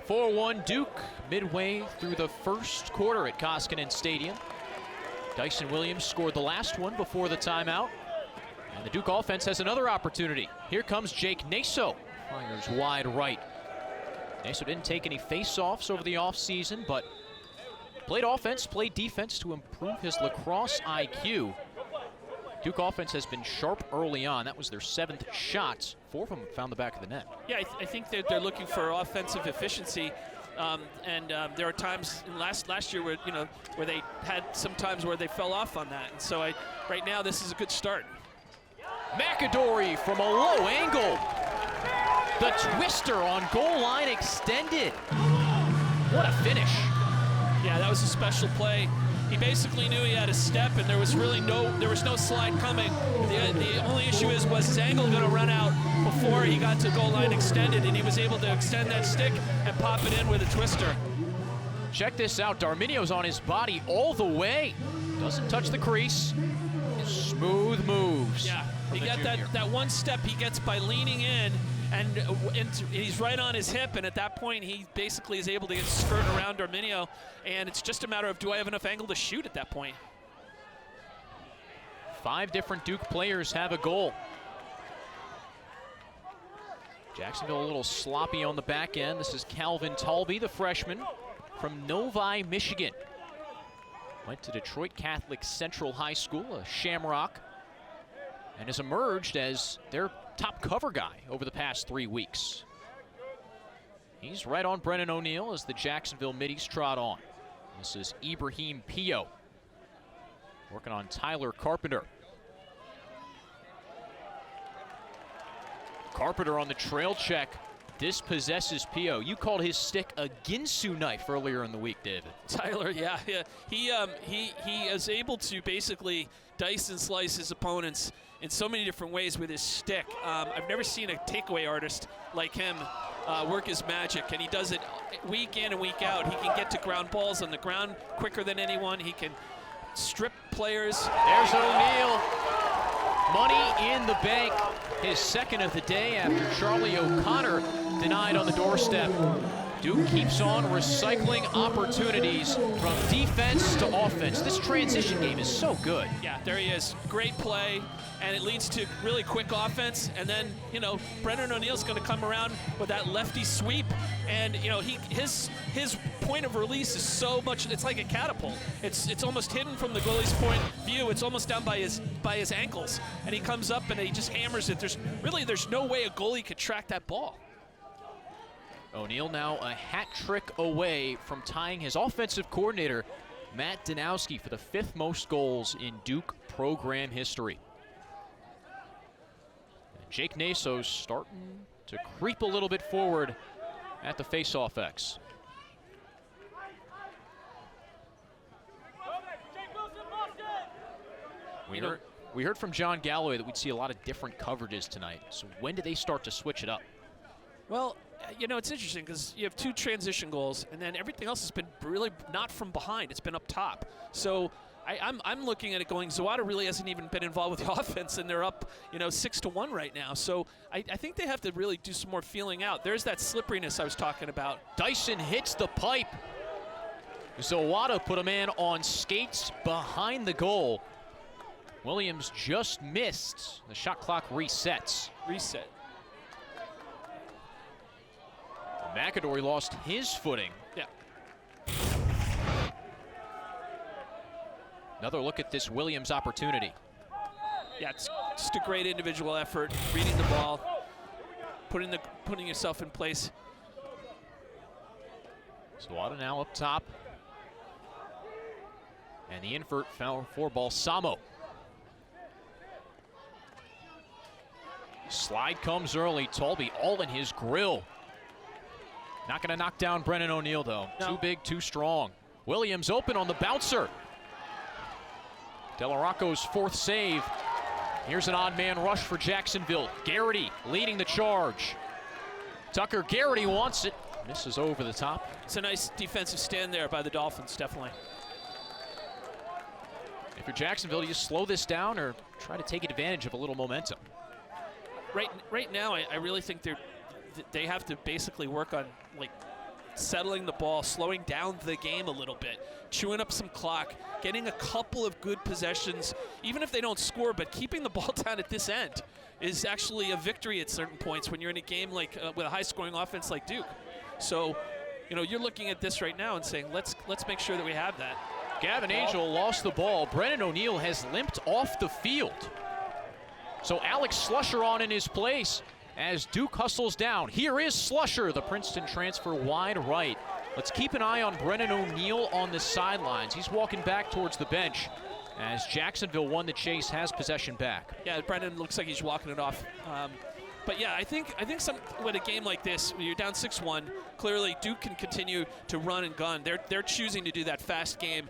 4-1 Duke midway through the first quarter at Koskinen Stadium. Dyson Williams scored the last one before the timeout. And the Duke offense has another opportunity. Here comes Jake Naso. Fires wide right. Naso didn't take any face-offs over the offseason, but played offense, played defense to improve his lacrosse IQ. Duke offense has been sharp early on. That was their 7th shot. 4 of them found the back of the net. Yeah, I think that they're looking for offensive efficiency. There are times in last year where where they had some times where they fell off on that. And so right now this is a good start. McAdory from a low angle. The twister on goal line extended. What a finish. Yeah, that was a special play. He basically knew he had a step, and there was no slide coming. The only issue was his angle going to run out before he got to goal line extended, and he was able to extend that stick and pop it in with a twister. Check this out. Darminio's on his body all the way. Doesn't touch the crease. Smooth moves. Yeah, he got that one step he gets by leaning in, and he's right on his hip, and at that point he basically is able to get skirt around Darminio, and it's just a matter of, do I have enough angle to shoot at that point? 5 different Duke players have a goal. Jacksonville a little sloppy on the back end. This is Calvin Talby, the freshman from Novi, Michigan. Went to Detroit Catholic Central High School, a Shamrock, and has emerged as their top cover guy over the past 3 weeks. He's right on Brennan O'Neill as the Jacksonville Middies trot on. This is Ibrahim Pio working on Tyler Carpenter. Carpenter on the trail check. Dispossesses Pio. You called his stick a Ginsu knife earlier in the week, David. Tyler, yeah. He is able to basically dice and slice his opponents in so many different ways with his stick. I've never seen a takeaway artist like him work his magic, and he does it week in and week out. He can get to ground balls on the ground quicker than anyone. He can strip players. There's O'Neill. Money in the bank. His 2nd of the day after Charlie O'Connor denied on the doorstep. Duke keeps on recycling opportunities from defense to offense. This transition game is so good. Yeah, there he is. Great play, and it leads to really quick offense. And then, Brennan O'Neill's going to come around with that lefty sweep, and his point of release is so much. It's like a catapult. It's almost hidden from the goalie's point of view. It's almost down by his ankles, and he comes up and he just hammers it. There's no way a goalie could track that ball. O'Neill now a hat trick away from tying his offensive coordinator, Matt Danowski, for the 5th most goals in Duke program history. And Jake Naso's starting to creep a little bit forward at the face-off X. We heard from John Galloway that we'd see a lot of different coverages tonight. So when do they start to switch it up? Well, it's interesting because you have 2 transition goals, and then everything else has been really not from behind. It's been up top. So I'm looking at it going, Zawada really hasn't even been involved with the offense, and they're up 6-1 right now. So I think they have to really do some more feeling out. There's that slipperiness I was talking about. Dyson hits the pipe. Zawada put a man on skates behind the goal. Williams just missed. The shot clock resets. Reset. McAdory lost his footing. Yeah. Another look at this Williams opportunity. Yeah, it's just a great individual effort, reading the ball, putting yourself in place. Zawada now up top. And the invert foul for Balsamo. Slide comes early. Talby all in his grill. Not going to knock down Brennan O'Neill, though. No. Too big, too strong. Williams open on the bouncer. Delarocco's 4th save. Here's an odd man rush for Jacksonville. Garrity leading the charge. Tucker Garrity wants it. Misses over the top. It's a nice defensive stand there by the Dolphins, definitely. If you're Jacksonville, do you slow this down or try to take advantage of a little momentum? Right now, I really think they have to basically work on settling the ball, slowing down the game a little bit, chewing up some clock, getting a couple of good possessions, even if they don't score, but keeping the ball down at this end is actually a victory at certain points when you're in a game like with a high-scoring offense like Duke. So, you're looking at this right now and saying, let's make sure that we have that. Gavin Angel lost the ball. Brennan O'Neill has limped off the field. So Alex Slusher on in his place as Duke hustles down. Here is Slusher, the Princeton transfer, wide right. Let's keep an eye on Brennan O'Neill on the sidelines. He's walking back towards the bench as Jacksonville won the chase, has possession back. Yeah, Brennan looks like he's walking it off. But yeah, I think with a game like this, when you're down 6-1, clearly Duke can continue to run and gun. They're choosing to do that fast game.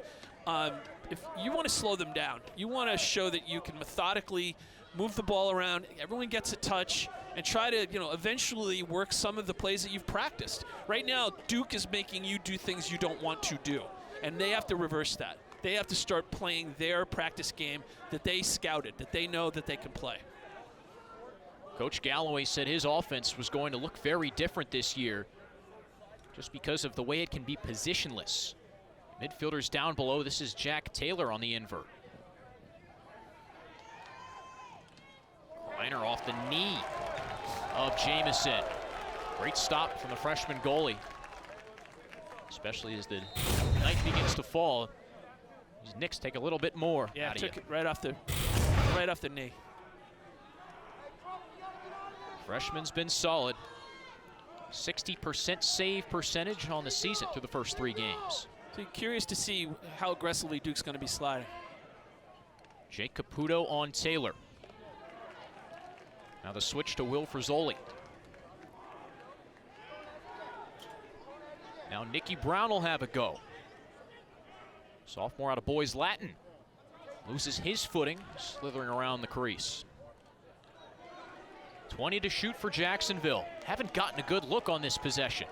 If you want to slow them down, you want to show that you can methodically move the ball around, everyone gets a touch, and try to, eventually work some of the plays that you've practiced. Right now, Duke is making you do things you don't want to do, and they have to reverse that. They have to start playing their practice game that they scouted, that they know that they can play. Coach Galloway said his offense was going to look very different this year just because of the way it can be positionless. Midfielders down below. This is Jack Taylor on the invert. Reiner off the knee of Jamison. Great stop from the freshman goalie, especially as the night begins to fall. These Knicks take a little bit more. Yeah, out took of it right off the knee. Freshman's been solid. 60% save percentage on the season through the first 3 games. So curious to see how aggressively Duke's going to be sliding. Jake Caputo on Taylor. Now the switch to Will Frizzoli. Now Nicky Brown will have a go. Sophomore out of Boys Latin. Loses his footing, slithering around the crease. 20 to shoot for Jacksonville. Haven't gotten a good look on this possession.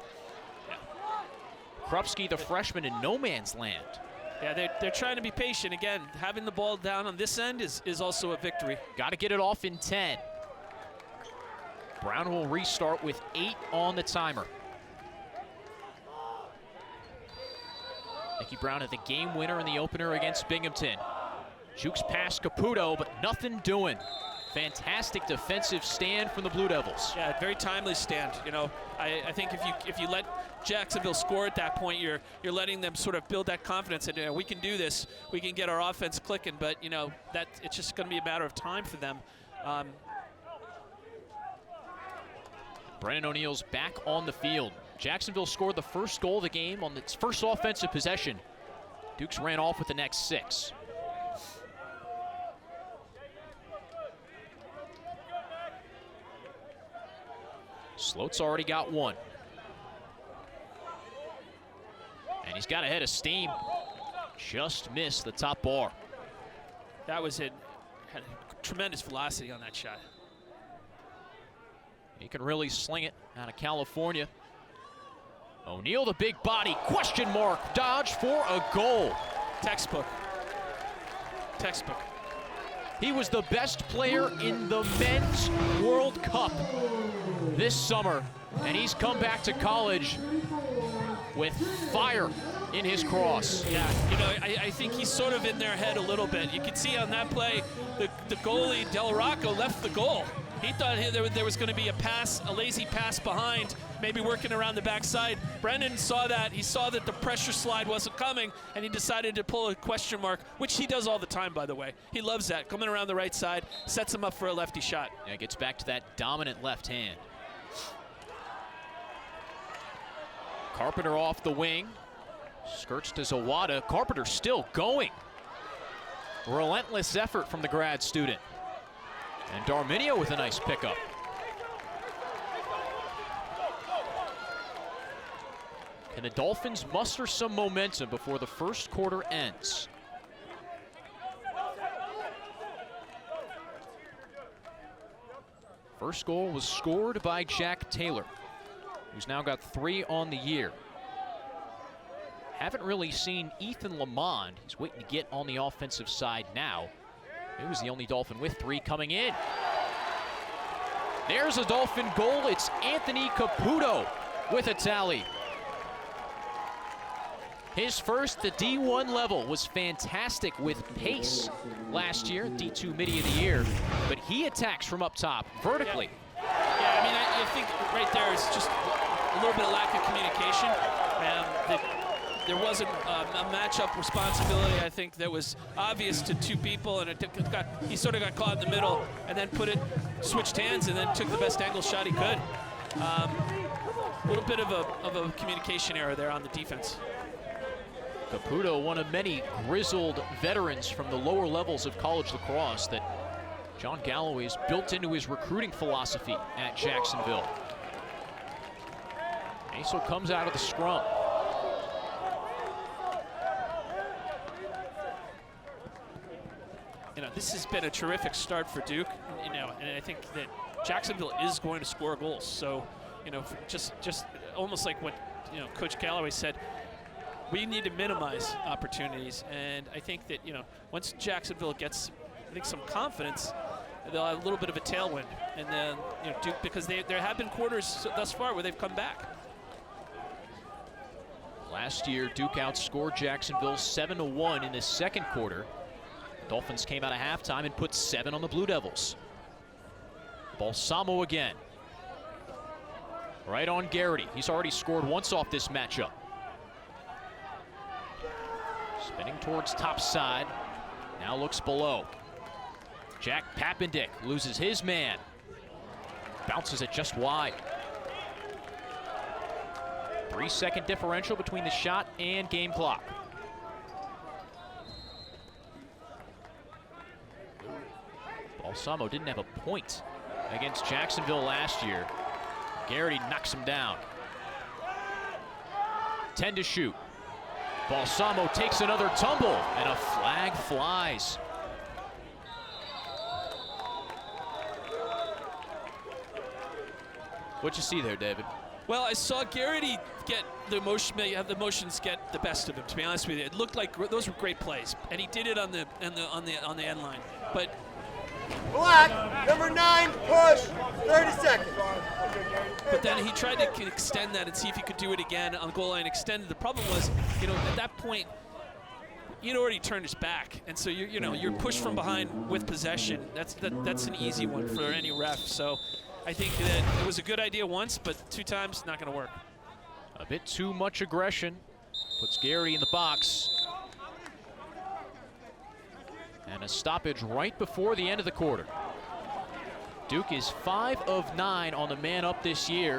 Krupski, the freshman, in no man's land. Yeah, they're trying to be patient. Again, having the ball down on this end is also a victory. Got to get it off in 10. Brown will restart with 8 on the timer. Nicky Brown had the game winner in the opener against Binghamton. Jukes past Caputo, but nothing doing. Fantastic defensive stand from the Blue Devils. Yeah, very timely stand. I think if you let Jacksonville score at that point, you're letting them sort of build that confidence and we can do this. We can get our offense clicking, but that it's just going to be a matter of time for them. Brennan O'Neill's back on the field. Jacksonville scored the first goal of the game on its first offensive possession. Dukes ran off with the next 6. Sloat's already got 1. And he's got a head of steam. Just missed the top bar. That was it. Had tremendous velocity on that shot. He can really sling it out of California. O'Neal, the big body, question mark, dodge for a goal. Textbook. Textbook. He was the best player in the Men's World Cup this summer, and he's come back to college with fire in his cross. Yeah, I think he's sort of in their head a little bit. You can see on that play, the goalie, Del Rocco, left the goal. He thought there was going to be a lazy pass behind, maybe working around the backside. Brennan saw that. He saw that the pressure slide wasn't coming, and he decided to pull a question mark, which he does all the time, by the way. He loves that. Coming around the right side, sets him up for a lefty shot. Yeah, gets back to that dominant left hand. Carpenter off the wing. Skirts to Zawada. Carpenter still going. Relentless effort from the grad student. And Darminio with a nice pickup. Can the Dolphins muster some momentum before the first quarter ends? First goal was scored by Jack Taylor, who's now got 3 on the year. Haven't really seen Ethan Lamond. He's waiting to get on the offensive side now. He was the only Dolphin with 3 coming in. There's a Dolphin goal. It's Anthony Caputo with a tally. His first, the D1 level, was fantastic with pace last year, D2 Midi of the Year, but he attacks from up top, vertically. Yeah, I mean, I think right there is just a little bit of lack of communication. There wasn't a matchup responsibility, I think, that was obvious to two people, and he sort of got caught in the middle and then switched hands and then took the best angle shot he could. A little bit of a communication error there on the defense. Caputo, one of many grizzled veterans from the lower levels of college lacrosse that John Galloway's built into his recruiting philosophy at Jacksonville. Aso comes out of the scrum. You know, this has been a terrific start for Duke, you know, and I think that Jacksonville is going to score goals. So, you know, just almost like what, you know, Coach Galloway said, we need to minimize opportunities. And I think that, you know, once Jacksonville gets, I think, some confidence, they'll have a little bit of a tailwind. And then, you know, Duke, because there have been quarters thus far where they've come back. Last year, Duke outscored Jacksonville 7-1 in the second quarter. Dolphins came out of halftime and put 7 on the Blue Devils. Balsamo again. Right on Garrity. He's already scored once off this matchup. Spinning towards top side. Now looks below. Jack Papendick loses his man. Bounces it just wide. 3-second differential between the shot and game clock. Balsamo didn't have a point against Jacksonville last year. Garrity knocks him down. 10 to shoot. Balsamo takes another tumble, and a flag flies. What'd you see there, David? Well, I saw Garrity get the motion. Have the motions get the best of him. To be honest with you, it looked like those were great plays, and he did it on the end line. But black, number 9, push, 30 seconds. But then he tried to extend that and see if he could do it again on the goal line. Extended. The problem was, you know, at that point, he'd already turned his back, and so you're pushed from behind with possession. That's an easy one for any ref. So I think that it was a good idea once, but 2 times not going to work. A bit too much aggression. Puts Garrity in the box. And a stoppage right before the end of the quarter. Duke is 5 of 9 on the man up this year.